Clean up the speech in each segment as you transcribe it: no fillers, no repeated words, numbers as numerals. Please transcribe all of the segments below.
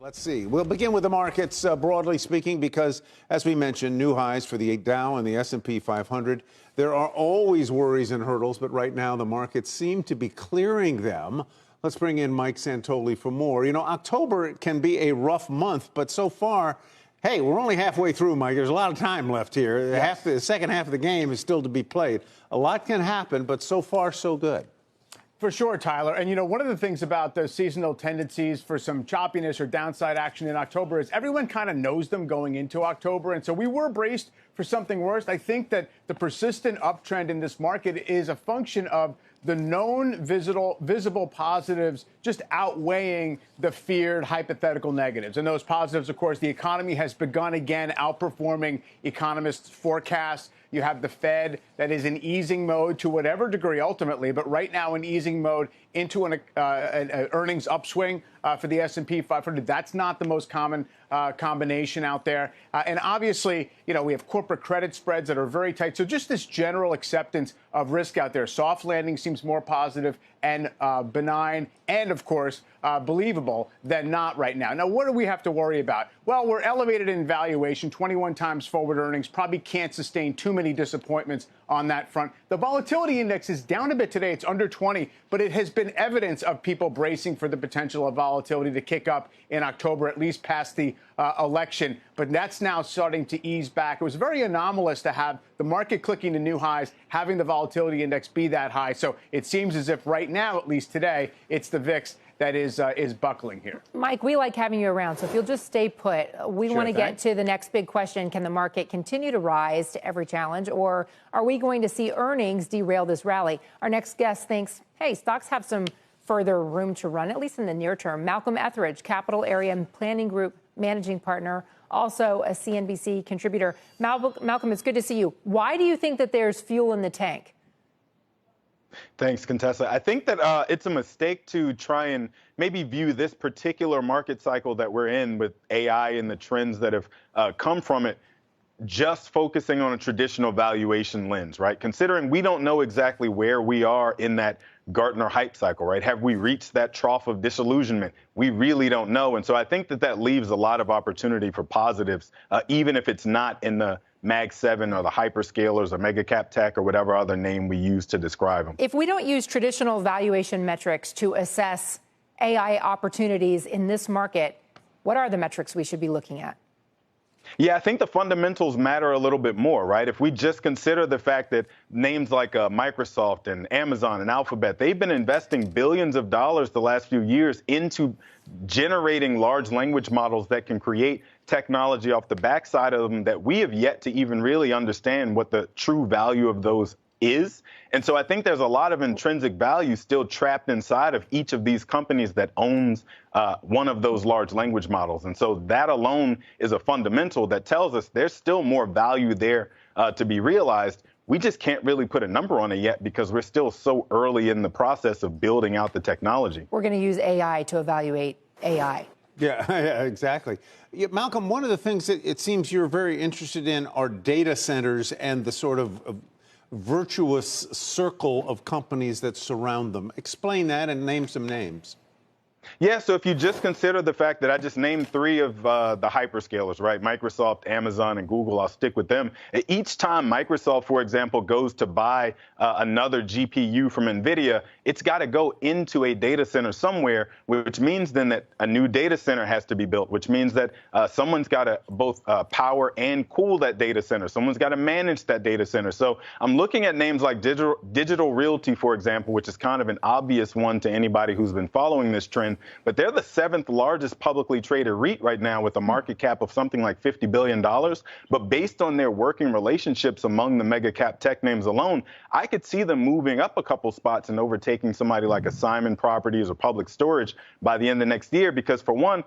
Let's see. We'll begin with the markets, broadly speaking, because, as we mentioned, new highs for the Dow and the S&P 500. There are always worries and hurdles, but right now the markets seem to be clearing them. Let's bring in Mike Santoli for more. You know, October can be a rough month, but so far, hey, we're only halfway through, Mike. There's a lot of time left here. Yes. The second half of the game is still to be played. A lot can happen, but so far, so good. For sure, Tyler. And, you know, one of the things about the seasonal tendencies for some choppiness or downside action in October is everyone kind of knows them going into October. And so we were braced for something worse. I think that the persistent uptrend in this market is a function of the known visible positives just outweighing the feared hypothetical negatives. And those positives, of course, the economy has begun again outperforming economists' forecasts. You have the Fed that is in easing mode to whatever degree ultimately, but right now in easing mode into an earnings upswing for the S&P 500. That's not the most common combination out there. And obviously, you know, we have corporate credit spreads that are very tight. So just this general acceptance of risk out there. Soft landing seems more positive and benign and, of course, believable than not right now. Now, what do we have to worry about? Well, we're elevated in valuation, 21 times forward earnings, probably can't sustain too many disappointments on that front. The volatility index is down a bit today. It's under 20, but it has been evidence of people bracing for the potential of volatility to kick up in October, at least past the election. But that's now starting to ease back. It was very anomalous to have the market clicking to new highs, having the volatility index be that high. So it seems as if right now, at least today, it's the VIX that is buckling here. Mike, we like having you around, so if you'll just stay put. We want to get to the next big question. Can the market continue to rise to every challenge, or are we going to see earnings derail this rally? Our next guest thinks, hey, stocks have some further room to run, at least in the near term. Malcolm Ethridge, Capital Area Planning Group managing partner, also a CNBC contributor. Malcolm, it's good to see you. Why do you think that there's fuel in the tank? Thanks, Contessa. I think that it's a mistake to try and maybe view this particular market cycle that we're in with AI and the trends that have come from it just focusing on a traditional valuation lens, right? Considering we don't know exactly where we are in that Gartner hype cycle, right? Have we reached that trough of disillusionment? We really don't know. And so I think that that leaves a lot of opportunity for positives, even if it's not in the Mag 7 or the hyperscalers or mega cap tech or whatever other name we use to describe them. If we don't use traditional valuation metrics to assess AI opportunities in this market, what are the metrics we should be looking at? Yeah, I think the fundamentals matter a little bit more, right? If we just consider the fact that names like Microsoft and Amazon and Alphabet, they've been investing billions of dollars the last few years into generating large language models that can create technology off the backside of them that we have yet to even really understand what the true value of those is. And so I think there's a lot of intrinsic value still trapped inside of each of these companies that owns one of those large language models. And so that alone is a fundamental that tells us there's still more value there to be realized. We just can't really put a number on it yet because we're still so early in the process of building out the technology. We're going to use AI to evaluate AI. Yeah, exactly. Yeah, Malcolm, one of the things that it seems you're very interested in are data centers and the sort of virtuous circle of companies that surround them. Explain that and name some names. Yeah, so if you just consider the fact that I just named three of the hyperscalers, right? Microsoft, Amazon, and Google, I'll stick with them. Each time Microsoft, for example, goes to buy another GPU from NVIDIA, it's got to go into a data center somewhere, which means then that a new data center has to be built, which means that someone's got to both power and cool that data center. Someone's got to manage that data center. So I'm looking at names like Digital Realty, for example, which is kind of an obvious one to anybody who's been following this trend. But they're the 7th largest publicly traded REIT right now with a market cap of something like $50 billion. But based on their working relationships among the mega cap tech names alone, I could see them moving up a couple spots and overtaking somebody like a Simon Properties or Public Storage by the end of next year. Because for one,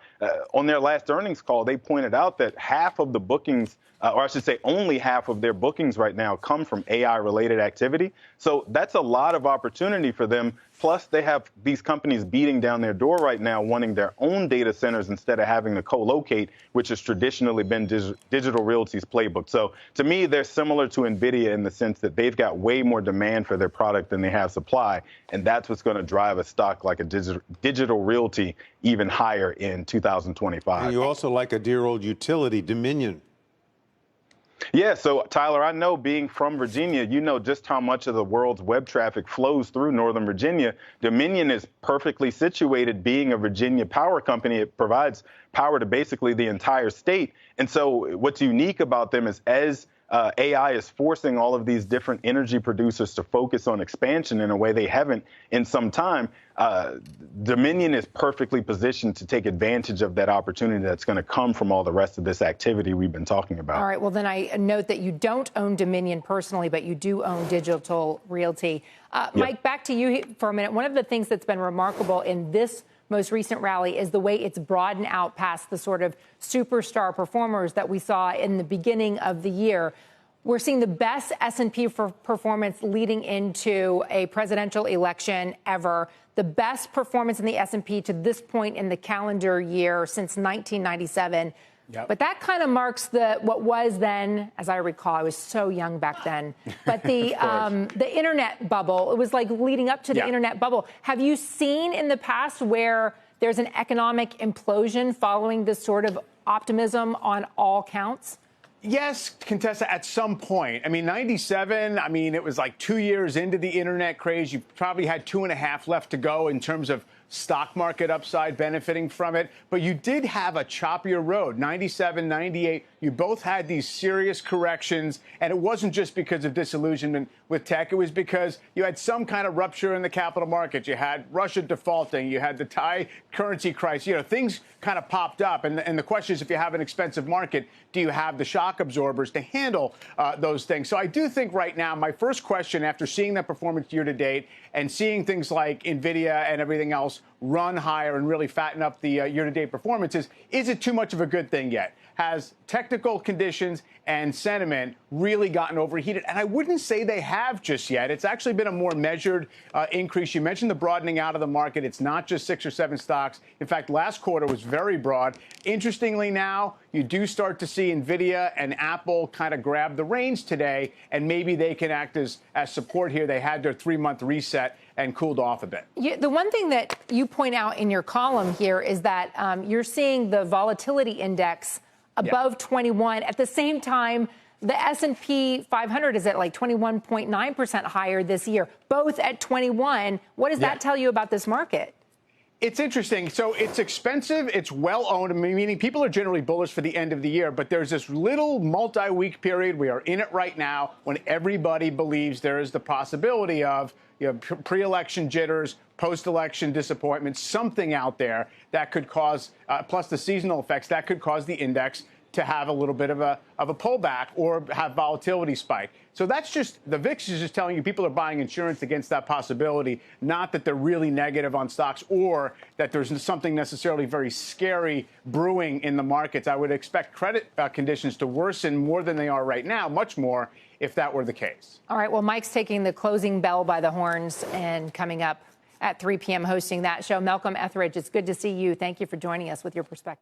on their last earnings call, they pointed out that half of the bookings, or I should say only half of their bookings right now come from AI related activity. So that's a lot of opportunity for them Plus, they have these companies beating down their door right now, wanting their own data centers instead of having to co-locate, which has traditionally been Digital Realty's playbook. So to me, they're similar to NVIDIA in the sense that they've got way more demand for their product than they have supply. And that's what's going to drive a stock like a Digital Realty even higher in 2025. And you also like a dear old utility, Dominion. Yeah, so Tyler, I know being from Virginia, you know just how much of the world's web traffic flows through Northern Virginia. Dominion is perfectly situated being a Virginia power company. It provides power to basically the entire state. And so what's unique about them is as AI is forcing all of these different energy producers to focus on expansion in a way they haven't in some time. Dominion is perfectly positioned to take advantage of that opportunity that's going to come from all the rest of this activity we've been talking about. All right. Well, then I note that you don't own Dominion personally, but you do own Digital Realty. Yep. Mike, back to you for a minute. One of the things that's been remarkable in this most recent rally is the way it's broadened out past the sort of superstar performers that we saw in the beginning of the year. We're seeing the best S&P performance leading into a presidential election ever, the best performance in the S&P to this point in the calendar year since 1997. Yep. But that kind of marks what was then, as I recall, I was so young back then, but the internet bubble. It was like leading up to the internet bubble. Have you seen in the past where there's an economic implosion following this sort of optimism on all counts? Yes, Contessa, at some point. I mean, 97, I mean, it was like 2 years into the internet craze. You probably had 2.5 left to go in terms of stock market upside benefiting from it. But you did have a choppier road. 97, 98, you both had these serious corrections. And it wasn't just because of disillusionment with tech. It was because you had some kind of rupture in the capital markets. You had Russia defaulting. You had the Thai currency crisis. You know, things kind of popped up. And the question is, if you have an expensive market, do you have the shock absorbers to handle those things? So I do think right now, my first question after seeing that performance year to date and seeing things like NVIDIA and everything else run higher and really fatten up the year-to-date performance is it too much of a good thing yet? Has technical conditions and sentiment really gotten overheated? And I wouldn't say they have just yet. It's actually been a more measured increase. You mentioned the broadening out of the market. It's not just 6 or 7 stocks. In fact, last quarter was very broad. Interestingly now, you do start to see NVIDIA and Apple kind of grab the reins today, and maybe they can act as support here. They had their 3-month reset and cooled off a bit. The one thing that you point out in your column here is that you're seeing the volatility index above 21. At the same time, the S&P 500 is at like 21.9% higher this year, both at 21. What does that tell you about this market? It's interesting. So it's expensive. It's well-owned, meaning people are generally bullish for the end of the year. But there's this little multi-week period. We are in it right now when everybody believes there is the possibility of pre-election jitters, post-election disappointment, something out there that could cause, plus the seasonal effects, that could cause the index to have a little bit of a pullback or have volatility spike. So that's just, the VIX is just telling you people are buying insurance against that possibility, not that they're really negative on stocks or that there's something necessarily very scary brewing in the markets. I would expect credit conditions to worsen more than they are right now, much more if that were the case. All right, well, Mike's taking the closing bell by the horns and coming up at 3 p.m. hosting that show. Malcolm Ethridge, it's good to see you. Thank you for joining us with your perspective.